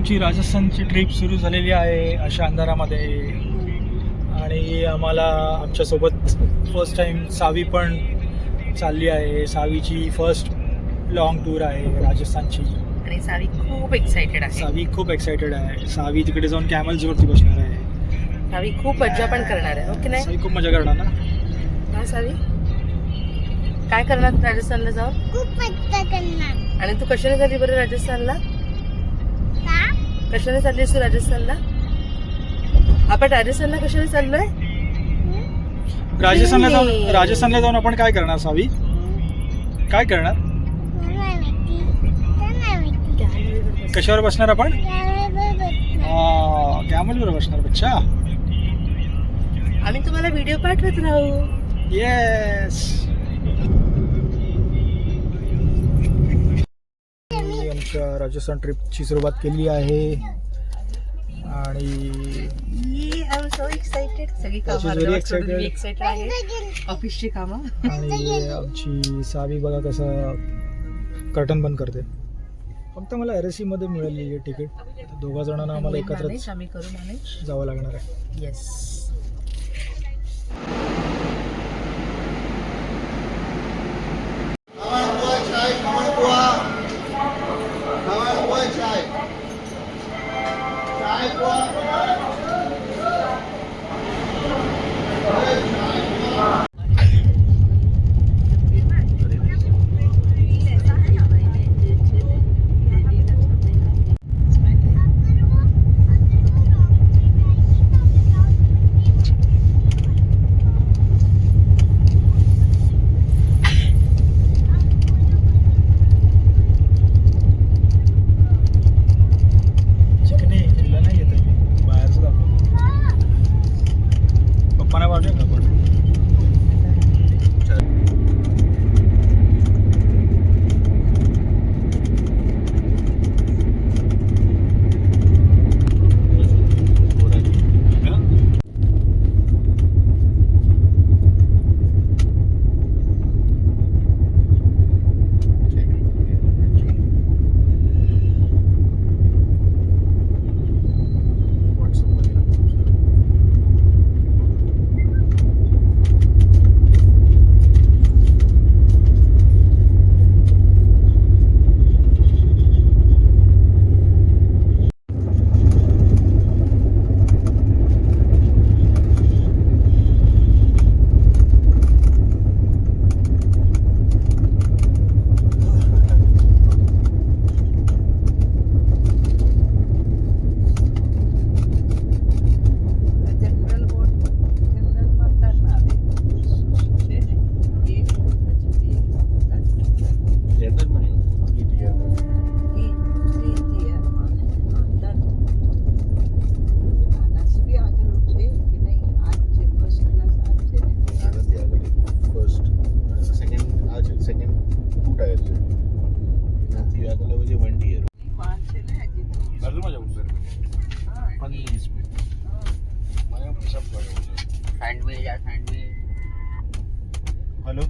आमची राजस्थानची ट्रिप सुरू झालेली आहे अशा अंधारामध्ये. आणि आम्हाला आमच्यासोबत फर्स्ट टाईम सावी पण चालली आहे. सावीची फर्स्ट लॉंग टूर आहे राजस्थानची. आणि सावी खूप एक्साइटेड आहे. सावी खूप एक्सायटेड आहे. सावी तिकडे जाऊन कॅमल्सवरती बसणार आहे. सावी खूप मज्जा पण करणार आहे, ओके नाही? सावी खूप मजा करणार ना. हा सावी, काय करणार राजस्थानला जाऊन? खूप मज्जा करणार. आणि तू कशाने चालली बरं राजस्थानला? कशाने चाललीस तू राजस्थानला? आपण राजस्थानला कशाने चाललोय? राजस्थानला जाऊन आपण काय करणार सावी? काय करणार? कशावर बसणार आपण? कॅमलवर बसणार बच्चा. आम्ही तुम्हाला व्हिडिओ पाठवत राहू. येस. आमच्या राजस्थान ट्रिपची सुरुवात केली आहे आणि सो एक्साइटेड. सगळी कामं एक्साइटेड आहे. ऑफिसची कामं. आणि आमची सावी बघा कसं कर्टन बंद करते. फक्त मला RSC मध्ये मिळालेली आहे तिकीट. दोघा जणांना आम्हाला एकत्रच आम्ही करू मॅनेज. जावं लागणार आहे. येस. हेलो,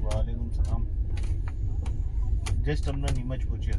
वालेकुम सलाम. जस्ट हमने नीमच पहुंचे.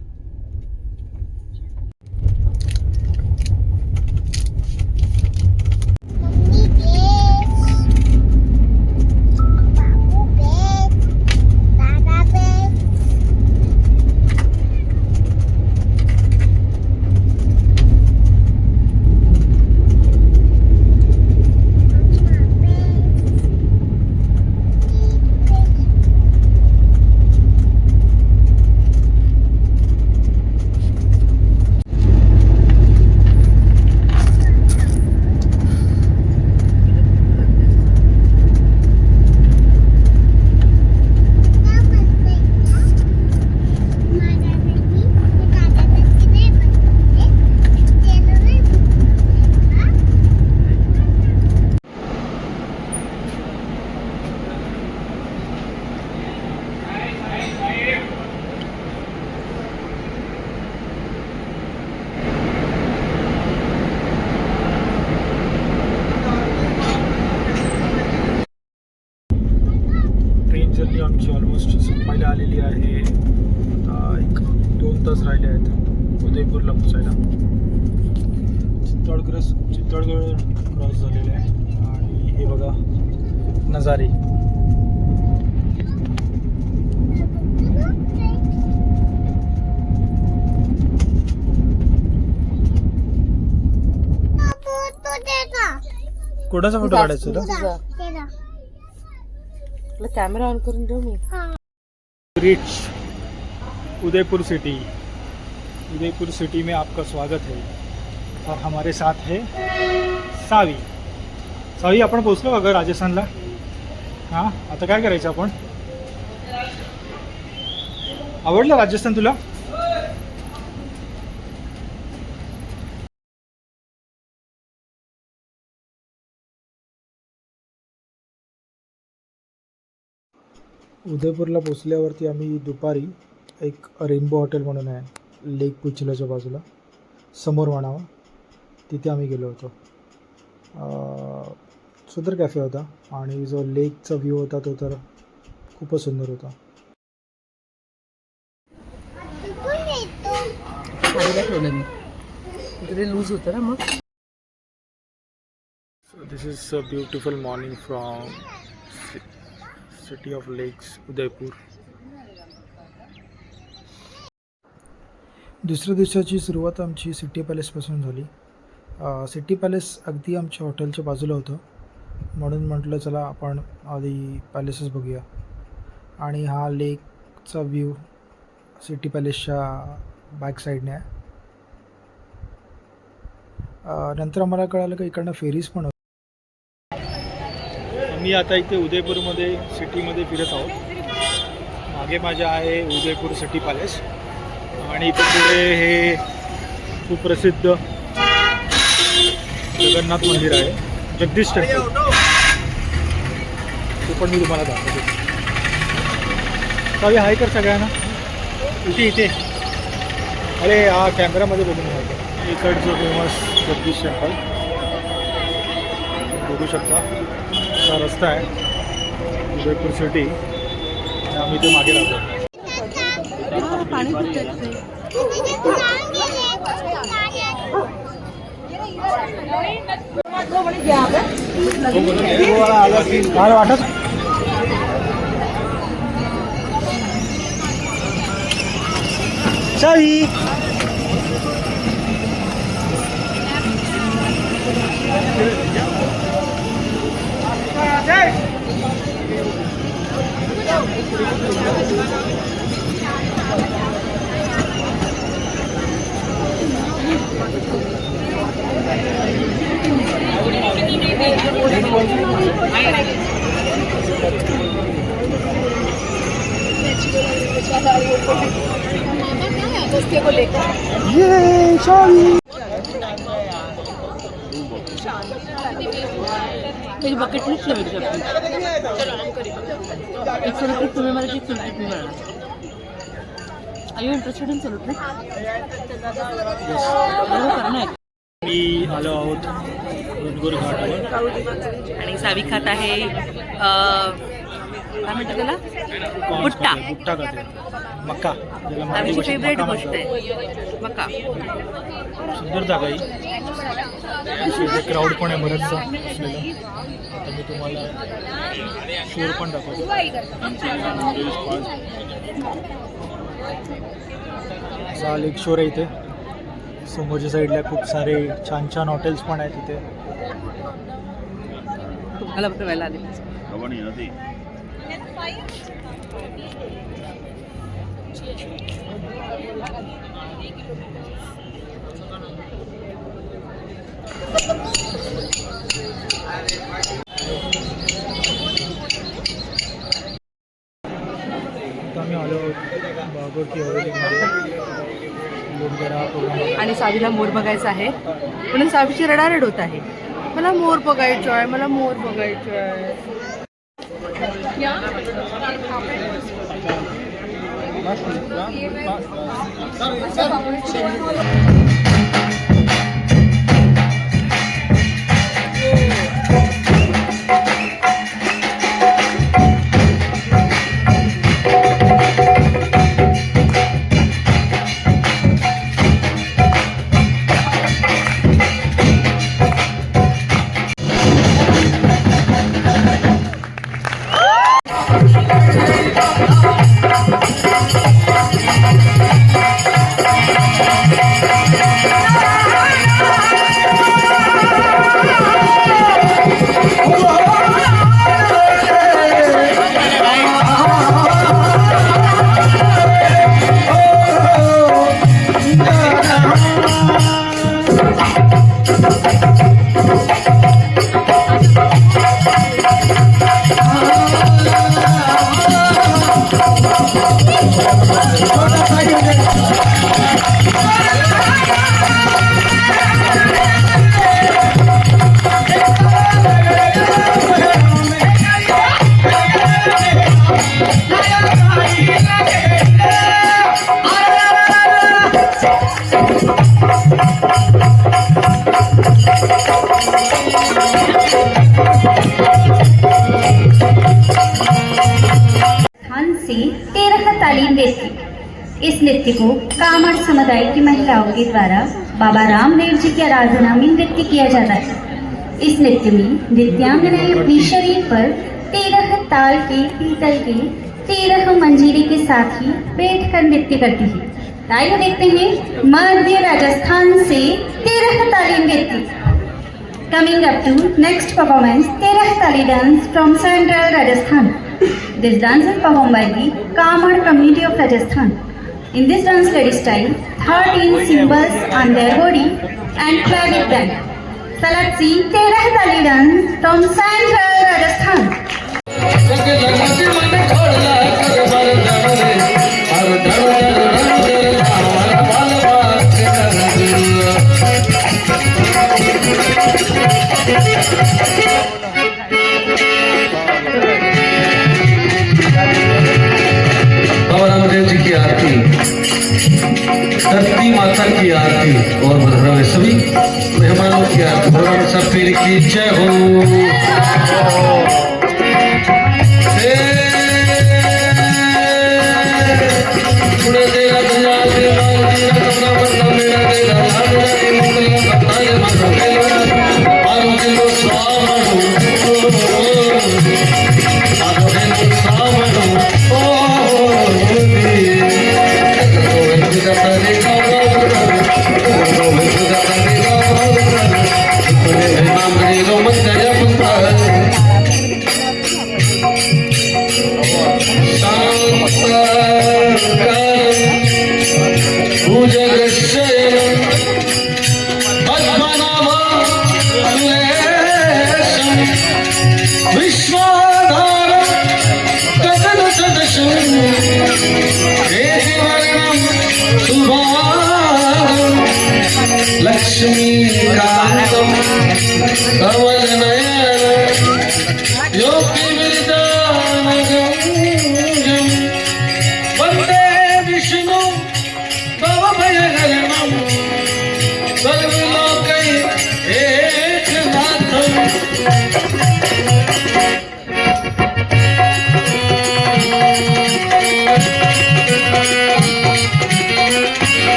जर्नी आमची ऑलमोस्ट संपायला आलेली आहे. आता एक 2 तास राहिले आहेत. उदयपूरला पोचायला. चित्तोडगड क्रॉस झालेलं आहे आणि हे बघा नजारे. कुणाचा फोटो काढायचा होता? कॅमेरा ऑन करून देऊ मी. Reach Udaipur city. Udaipur city में आपका स्वागत है और हमारे साथ है सावी. सावी आपण पोचलो का ग राजस्थानला? हां आता काय करायचं आपण? आवडलं राजस्थान तुला? उदयपूरला पोचल्यावरती आम्ही दुपारी एक रेनबो हॉटेल म्हणून आहे लेक पुचिलाच्या बाजूला समोर म्हणावं, तिथे आम्ही गेलो होतो. सुंदर कॅफे होता आणि जो लेकचा व्ह्यू होता तो तर खूपच सुंदर होता. खायला ठेवलं मी तिकडे लूज होतं ना मग. So this is a beautiful morning from City of Lakes, Udaipur. दुसऱ्या दिवसाची सुरुवात आमची सिटी पॅलेसपासून झाली. सिटी पॅलेस अगदी आमच्या हॉटेलच्या बाजूला होतं म्हणून म्हटलं चला आपण आधी पॅलेसेस बघूया. आणि हा लेकचा व्ह्यू सिटी पॅलेसच्या बॅक साईडने आहे. नंतर आम्हाला कळालं की इकडनं फेरीज पण होती. मी आता इथे उदयपूरमध्ये सिटीमध्ये फिरत आहोत. मागे माझ्या आहे उदयपूर सिटी पॅलेस आणि इथे पुढे हे सुप्रसिद्ध जगन्नाथ मंदिर आहे, जगदीश टेम्पल. ते पण मी तुम्हाला दाखवतो. चावी हाय कर सगळ्यांना. इथे अरे हा कॅमेरामध्ये बघून राहतो. इकडचं फेमस जगदीश टेम्पल बघू शकता. हा रस्ता आहे उदयपूर सिटी. आम्ही इथे मागे राहतो. पाणी काय वाटत चावी ये चावी एक बकेट लिस्ट ठेवायची आपली. एक सोलो ट्रिप तुम्ही मला एक सोलो ट्रिप मी मला. Are you interested in solo trip? करणार. मी आलो आहोत उदगीर घाटावर आणि सावी खात आहे काय म्हणतात त्याला बुट्टा. बुट्टा खाते. मक्का ज्याला मराठी सावीची भाषेत फेवरेट मका गोष्ट म्हणतात. आहे मका. सुंदर जागा ही. क्राऊड पण आहे बरंचसं असलेलं. आता मी तुम्हाला शोर पण दाखवतो. असा लेक शोर आहे इथे. समोरच्या साईडला खूप सारे छान छान हॉटेल्स पण आहेत इथे. तुम्हाला फक्त वेळेला आले. आम्ही आलो बागोटी हवेलीमध्ये. आणि सावीला मोर बघायचा आहे म्हणून सावीची रडारड होत आहे. मला मोर बघायचो आहे, मला मोर बघायचो आहे. से 13 तालीम देती। इस नृत्य को कामड़ समुदाय की महिलाओं के द्वारा बाबा रामदेव जी की आराधना में नृत्य किया जाता है। इस नृत्य में नृत्यांगनाएं अपने शरीर पर 13 ताल के पीतल के 13 मंजीरे के साथ ही बैठकर नृत्य करती है। आइए देखते हैं मध्य राजस्थान से 13 तालीम नृत्य। Coming up to next performance, 13 Tali dance from Central Rajasthan. This dance is performed by the Kamar community of Rajasthan. In this dance lady style, 13 symbols on their body and clad with them. So let's see 13 Tali dance from Central Rajasthan. Baba Ramdev ji की आरती, धरती माता की आरती और भद्रा में सभी मेहमानों की आरती। भगवान सब पीर की जय हो। लक्ष्मीकांतं कमलनयनं योगिविरदानगम्यं वन्दे विष्णुं भवभयहरणं सर्वलोकैकनाथम्।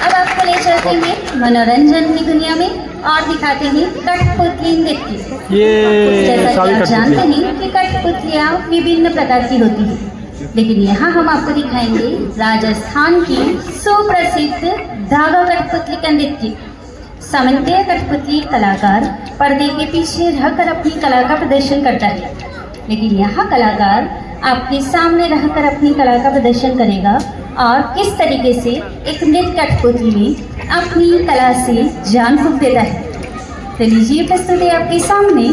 अब आपको ले चलते हैं मनोरंजन की दुनिया में और दिखाते हैं कठपुतली नृत्य। जैसा कि आप जानते हैं कि कठपुतलियाँ विभिन्न प्रकार की होती हैं, लेकिन यहाँ हम आपको दिखाएंगे राजस्थान की सुप्रसिद्ध धागा कठपुतली का नृत्य। सामान्यतः कठपुतली कलाकार पर्दे के पीछे रहकर अपनी कला का प्रदर्शन करता है, लेकिन यहाँ कलाकार आपके सामने रहकर अपनी कला का प्रदर्शन करेगा और किस तरीके से एक नृत्य कठपुतली में अपनी कला से जान फूंक देता है। तो लीजिए प्रस्तुत है आपके सामने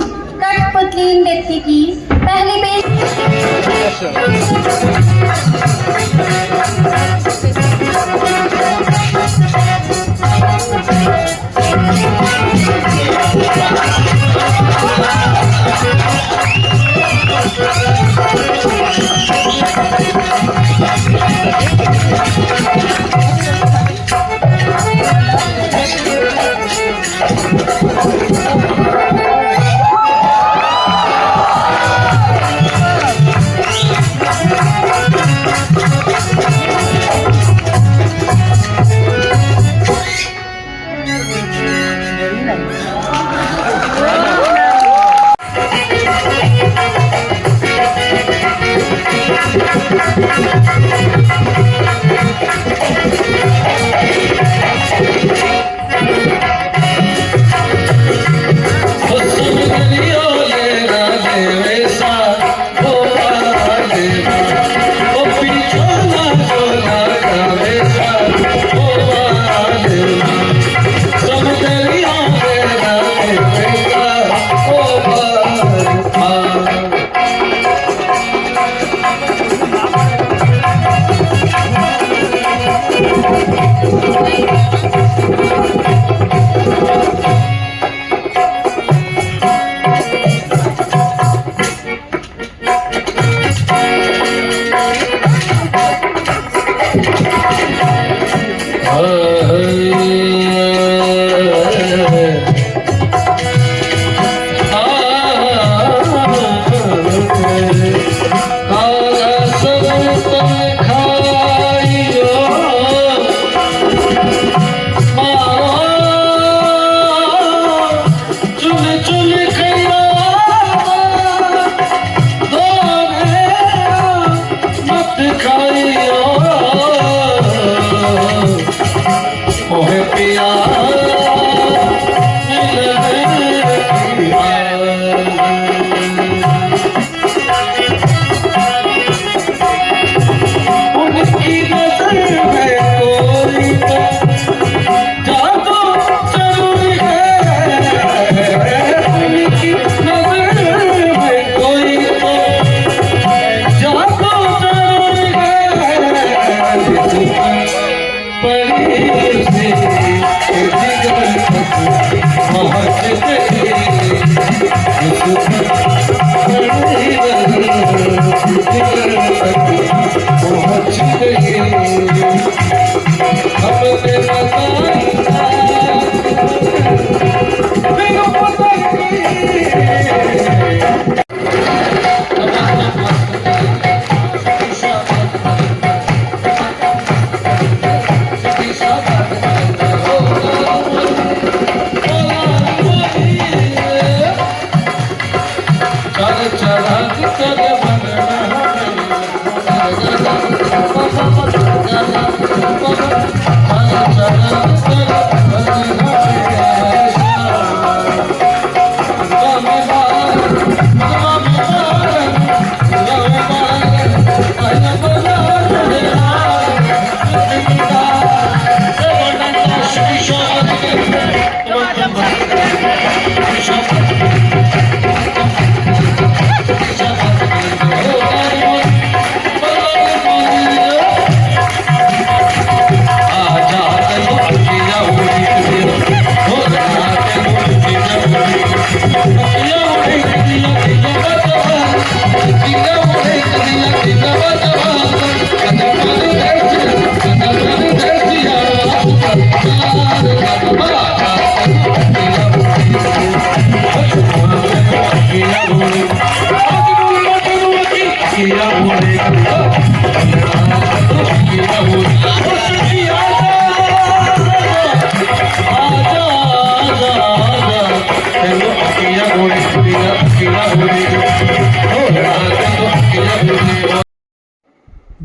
कठपुतली नृत्य की पहली पेश।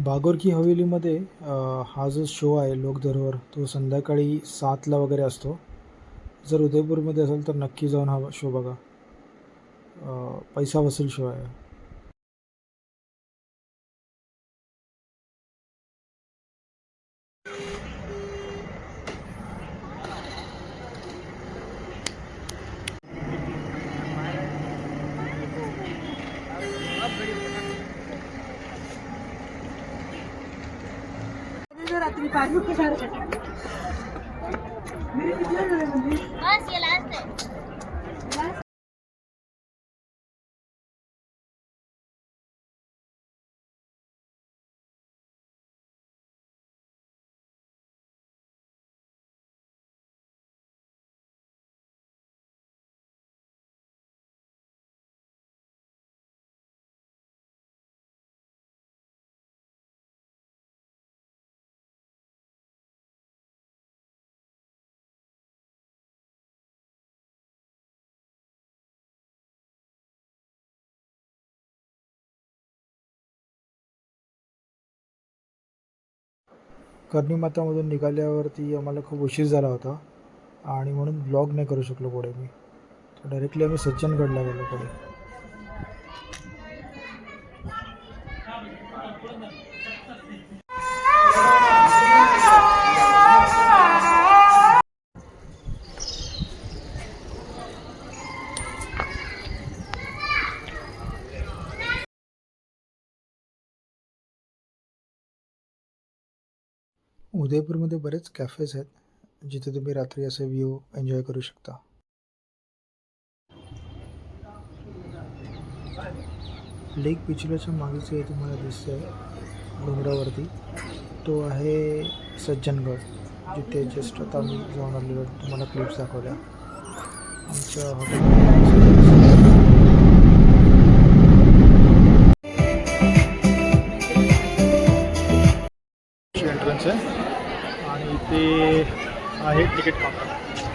बागोरकी हवेलीमध्ये हा जो शो आहे लोकधरोहर तो संध्याकाळी 7ला वगैरे असतो. जर उदयपूरमध्ये असेल तर नक्की जाऊन हा शो बघा. पैसा वसूल शो आहे. रात्री 5 बस ये लास्ट है. कर्णी मातामधून निघाल्यावरती आम्हाला खूप उशीर झाला होता आणि म्हणून ब्लॉग नाही करू शकलो पुढे मी. तर डायरेक्टली आम्ही सज्जनगडला गेलो पुढे. उदयपूरमध्ये बरेच कॅफेज आहेत जिथे तुम्ही रात्री असे व्ह्यू एन्जॉय करू शकता. लेक पिचुलाच्या मागेच हे तुम्हाला दिसतंय डोंगरावरती, तो आहे सज्जनगड, जिथे जस्ट आता आम्ही जाऊन आलेलो. तुम्हाला क्लिप्स दाखवल्या आमच्या एंट्रन्स आहे आणि इथे आहे तिकीट काउंटर.